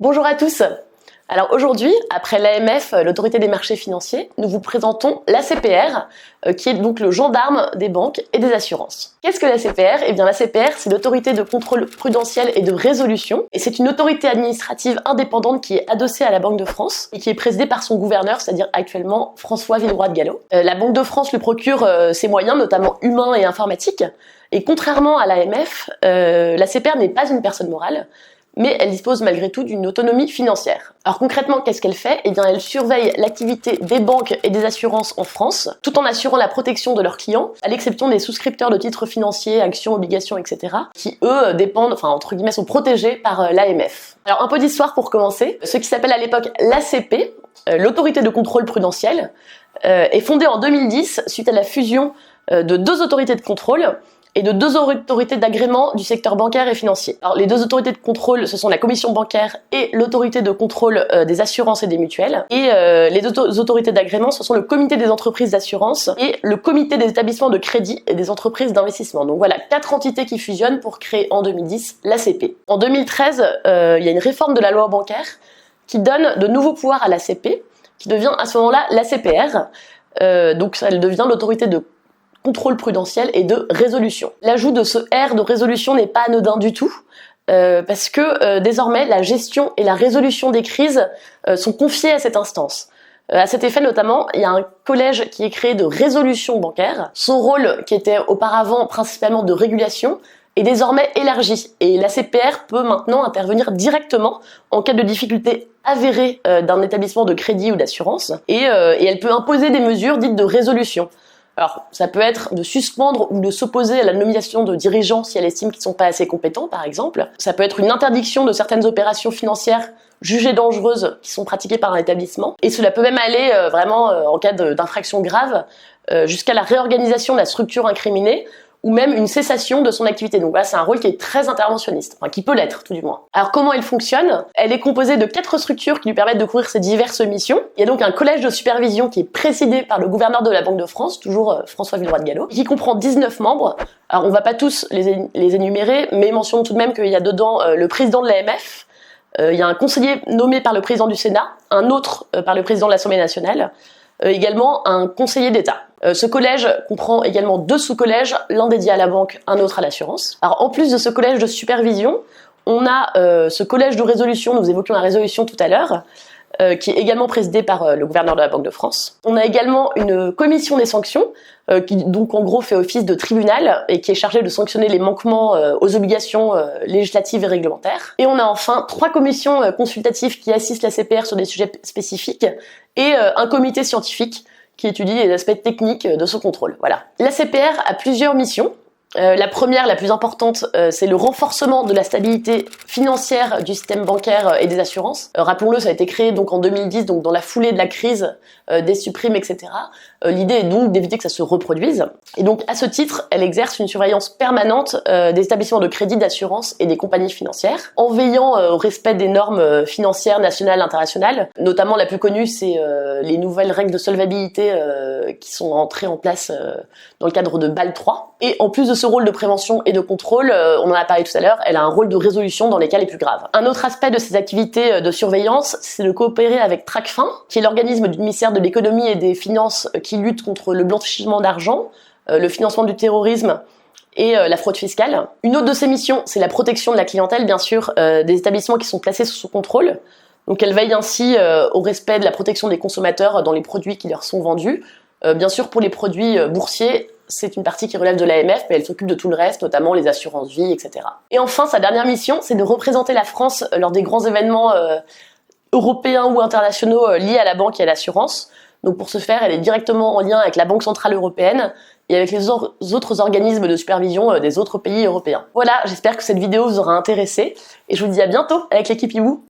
Bonjour à tous. Alors aujourd'hui, après l'AMF, l'autorité des marchés financiers, nous vous présentons l'ACPR, qui est donc le gendarme des banques et des assurances. Qu'est-ce que l'ACPR? Eh bien l'ACPR, c'est l'autorité de contrôle prudentiel et de résolution, et c'est une autorité administrative indépendante qui est adossée à la Banque de France et qui est présidée par son gouverneur, c'est-à-dire actuellement François Villeroy de Galhau. La Banque de France lui procure ses moyens, notamment humains et informatiques, et contrairement à l'AMF, l'ACPR n'est pas une personne morale, mais elle dispose malgré tout d'une autonomie financière. Alors concrètement, qu'est-ce qu'elle fait? Eh bien, elle surveille l'activité des banques et des assurances en France, tout en assurant la protection de leurs clients, à l'exception des souscripteurs de titres financiers, actions, obligations, etc., qui eux dépendent, enfin entre guillemets, sont protégés par l'AMF. Alors un peu d'histoire pour commencer. Ce qui s'appelle à l'époque l'ACP, l'autorité de contrôle prudentiel, est fondée en 2010 suite à la fusion de deux autorités de contrôle et de deux autorités d'agrément du secteur bancaire et financier. Alors les deux autorités de contrôle, ce sont la commission bancaire et l'autorité de contrôle des assurances et des mutuelles. Et les deux autorités d'agrément, ce sont le comité des entreprises d'assurance et le comité des établissements de crédit et des entreprises d'investissement. Donc voilà, 4 entités qui fusionnent pour créer en 2010 l'ACP. En 2013, il y a une réforme de la loi bancaire qui donne de nouveaux pouvoirs à l'ACP, qui devient à ce moment-là l'ACPR. Donc elle devient l'autorité de contrôle prudentiel et de résolution. L'ajout de ce R de résolution n'est pas anodin du tout, parce que désormais la gestion et la résolution des crises sont confiées à cette instance. À cet effet notamment, il y a un collège qui est créé de résolution bancaire. Son rôle, qui était auparavant principalement de régulation, est désormais élargi, et l'ACPR peut maintenant intervenir directement en cas de difficulté avérée d'un établissement de crédit ou d'assurance, et elle peut imposer des mesures dites de résolution. Alors, ça peut être de suspendre ou de s'opposer à la nomination de dirigeants si elle estime qu'ils ne sont pas assez compétents, par exemple. Ça peut être une interdiction de certaines opérations financières jugées dangereuses qui sont pratiquées par un établissement. Et cela peut même aller vraiment, en cas d'infraction grave, jusqu'à la réorganisation de la structure incriminée, ou même une cessation de son activité. Donc là, c'est un rôle qui est très interventionniste, enfin qui peut l'être tout du moins. Alors comment elle fonctionne? Elle est composée de 4 structures qui lui permettent de couvrir ses diverses missions. Il y a donc un collège de supervision qui est présidé par le gouverneur de la Banque de France, toujours François Villeroy de Galhau, qui comprend 19 membres. Alors on va pas tous les énumérer, mais mentionnons tout de même qu'il y a dedans le président de l'AMF, il y a un conseiller nommé par le président du Sénat, un autre par le président de l'Assemblée nationale, également un conseiller d'État. Ce collège comprend également 2 sous-collèges, l'un dédié à la banque, un autre à l'assurance. Alors en plus de ce collège de supervision, on a ce collège de résolution, nous évoquions la résolution tout à l'heure, qui est également présidé par le gouverneur de la Banque de France. On a également une commission des sanctions, qui donc en gros fait office de tribunal et qui est chargée de sanctionner les manquements aux obligations législatives et réglementaires. Et on a enfin 3 commissions consultatives qui assistent la CPR sur des sujets spécifiques et un comité scientifique qui étudie les aspects techniques de ce contrôle. Voilà. La CPR a plusieurs missions. La première, la plus importante, c'est le renforcement de la stabilité financière du système bancaire et des assurances. Rappelons-le, ça a été créé donc en 2010, donc dans la foulée de la crise des subprimes, etc. L'idée est donc d'éviter que ça se reproduise. Et donc, à ce titre, elle exerce une surveillance permanente des établissements de crédit, d'assurance et des compagnies financières, en veillant au respect des normes financières nationales et internationales. Notamment, la plus connue, c'est les nouvelles règles de solvabilité qui sont entrées en place dans le cadre de Bâle 3. Et en plus de ce rôle de prévention et de contrôle, on en a parlé tout à l'heure, elle a un rôle de résolution dans les cas les plus graves. Un autre aspect de ses activités de surveillance, c'est de coopérer avec Tracfin, qui est l'organisme du ministère de l'économie et des finances qui lutte contre le blanchiment d'argent, le financement du terrorisme et la fraude fiscale. Une autre de ses missions, c'est la protection de la clientèle, bien sûr, des établissements qui sont placés sous son contrôle. Donc elle veille ainsi au respect de la protection des consommateurs dans les produits qui leur sont vendus. Bien sûr, pour les produits boursiers, c'est une partie qui relève de l'AMF, mais elle s'occupe de tout le reste, notamment les assurances vie, etc. Et enfin, sa dernière mission, c'est de représenter la France lors des grands événements européens ou internationaux liés à la banque et à l'assurance. Donc pour ce faire, elle est directement en lien avec la Banque Centrale Européenne et avec les autres organismes de supervision des autres pays européens. Voilà, j'espère que cette vidéo vous aura intéressé et je vous dis à bientôt avec l'équipe Hibou.